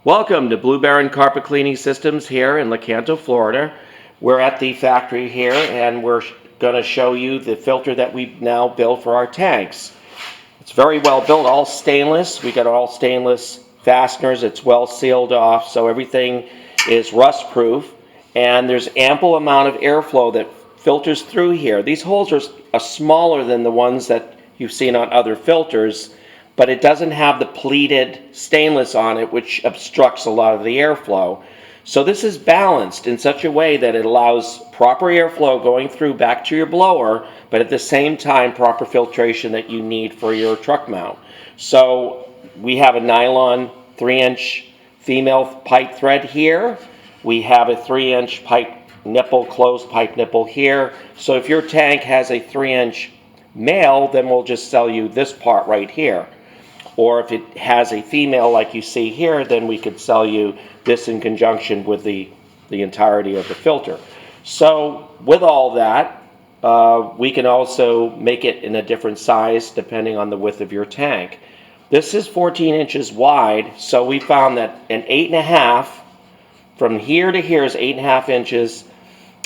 Welcome to Blue Baron Carpet Cleaning Systems here in Lecanto, Florida. We're at the factory here and we're going to show you the filter that we now built for our tanks. It's very well built, all stainless. We got all stainless fasteners. It's well sealed off, so everything is rust proof. And there's ample amount of airflow that filters through here. These holes are smaller than the ones that you've seen on other filters, but it doesn't have the pleated stainless on it, which obstructs a lot of the airflow. So this is balanced in such a way that it allows proper airflow going through back to your blower, but at the same time proper filtration that you need for your truck mount. So we have a nylon 3-inch female pipe thread here. We have a 3-inch pipe nipple, closed pipe nipple here. So if your tank has a 3-inch male, then we'll just sell you this part right here. Or if it has a female like you see here, then we could sell you this in conjunction with the entirety of the filter. So with all that, we can also make it in a different size depending on the width of your tank. This is 14 inches wide, so we found that an 8.5, from here to here is 8.5 inches,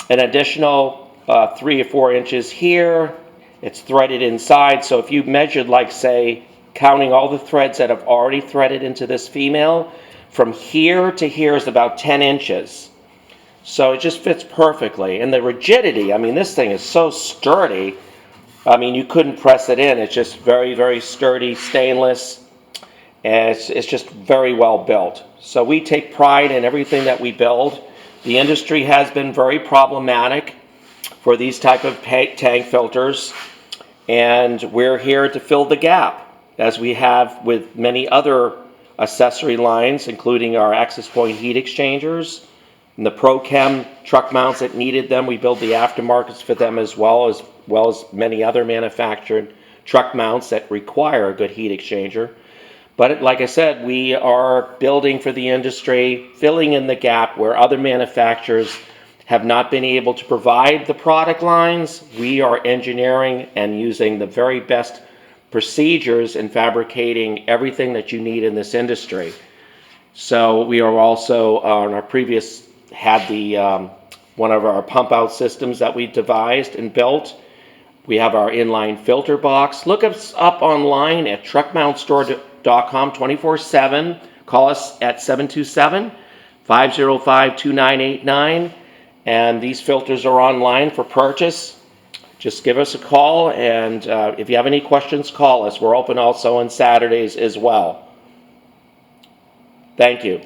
an additional 3 or 4 inches here. It's threaded inside, so if you measured, like, say, counting all the threads that have already threaded into this female, from here to here is about 10 inches. So it just fits perfectly. And the rigidity, I mean, this thing is so sturdy. I mean, you couldn't press it in. It's just very, very sturdy, stainless, and it's just very well built. So we take pride in everything that we build. The industry has been very problematic for these type of tank filters, and we're here to fill the gap, as we have with many other accessory lines, including our access point heat exchangers and the ProChem truck mounts that needed them. We build the aftermarkets for them as well as many other manufactured truck mounts that require a good heat exchanger. But like I said, we are building for the industry, filling in the gap where other manufacturers have not been able to provide the product lines. We are engineering and using the very best procedures in fabricating everything that you need in this industry. So we are also on our previous had the one of our pump out systems that we devised and built. We have our inline filter box. Look us up online at truckmountstore.com 24/7. Call us at 727-505-2989, and these filters are online for purchase. Just give us a call, and if you have any questions, call us. We're open also on Saturdays as well. Thank you.